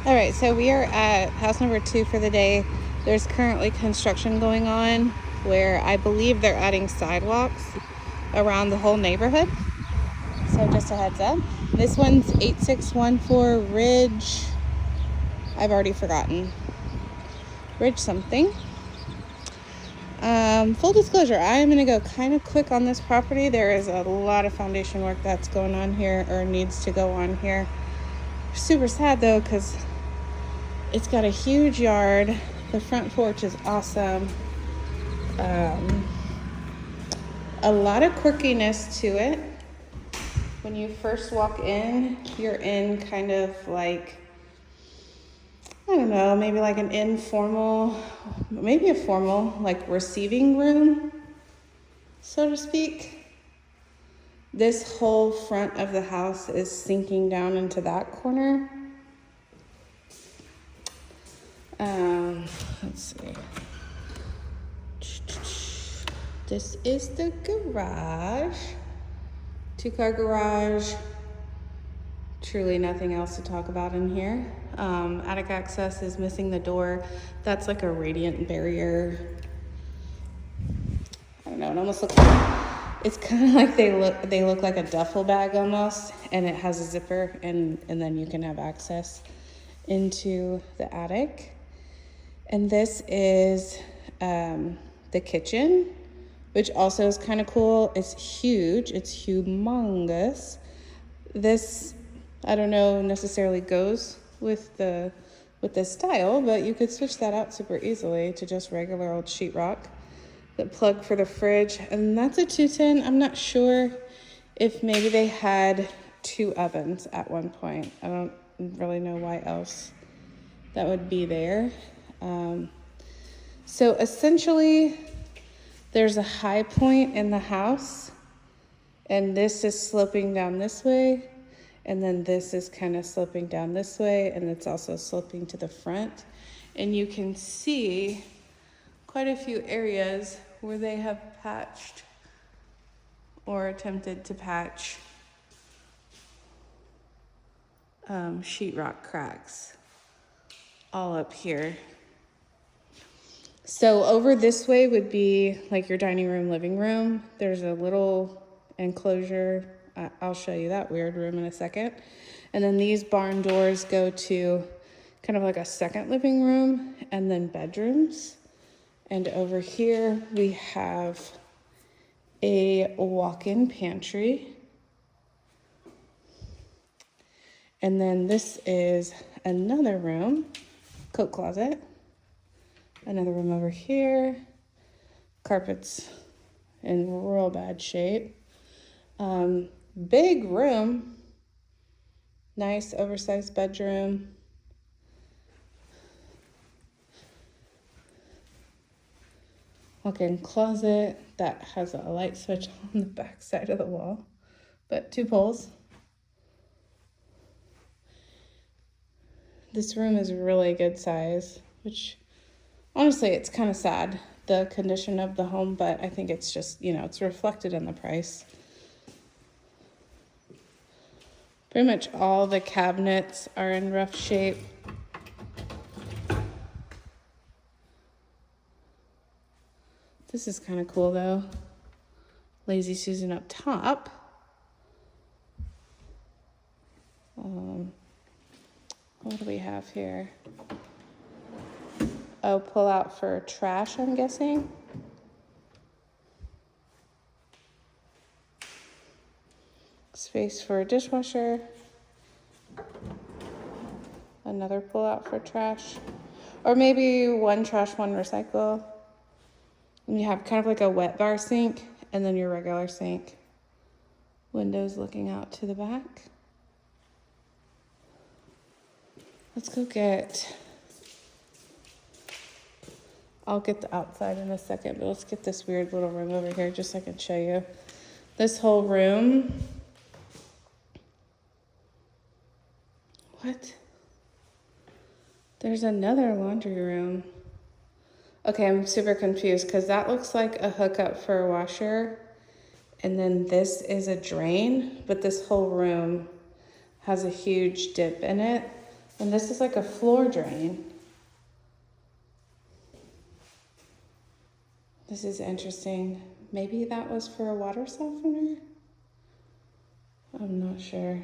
All right, so we are at house number 2 for the day. There's currently construction going on where I believe they're adding sidewalks around the whole neighborhood. So just a heads up. This one's 8614 Ridge. I've already forgotten. Ridge something. Full disclosure, I am going to go kind of quick on this property. There is a lot of foundation work that's going on here or needs to go on here. Super sad though, because it's got a huge yard. The front porch is awesome. A lot of quirkiness to it. When you first walk in, you're in kind of like, I don't know, maybe like an informal, maybe a formal, like receiving room, so to speak. This whole front of the house is sinking down into that corner. Let's see. This is the garage. 2-car garage. Truly nothing else to talk about in here. Attic access is missing the door. That's like a radiant barrier. I don't know, it almost looks like, it's kind of like they look like a duffel bag almost, and it has a zipper, and then you can have access into the attic. And this is the kitchen, which also is kind of cool. It's huge. It's humongous. This, I don't know, necessarily goes with this style, but you could switch that out super easily to just regular old sheetrock. The plug for the fridge, and that's a 210. I'm not sure if maybe they had 2 ovens at one point. I don't really know why else that would be there. So essentially, there's a high point in the house, and this is sloping down this way, and then this is kind of sloping down this way, and it's also sloping to the front. And you can see quite a few areas where they have patched or attempted to patch sheetrock cracks all up here. So over this way would be like your dining room, living room. There's a little enclosure. I'll show you that weird room in a second. And then these barn doors go to kind of like a second living room and then bedrooms. And over here we have a walk-in pantry. And then this is another room, coat closet. Another room over here. Carpets in real bad shape. Big room. Nice oversized bedroom. Walk-in closet that has a light switch on the back side of the wall, but 2 poles. This room is really good size, which honestly, it's kind of sad, the condition of the home, but I think it's just, it's reflected in the price. Pretty much all the cabinets are in rough shape. This is kind of cool though. Lazy Susan up top. What do we have here? Oh, pull out for trash, I'm guessing. Space for a dishwasher. Another pull out for trash. Or maybe 1 trash, 1 recycle. And you have kind of like a wet bar sink and then your regular sink. Windows looking out to the back. Let's go I'll get the outside in a second, but let's get this weird little room over here just so I can show you. This whole room. What? There's another laundry room. Okay, I'm super confused because that looks like a hookup for a washer. And then this is a drain, but this whole room has a huge dip in it. And this is like a floor drain. This is interesting. Maybe that was for a water softener? I'm not sure.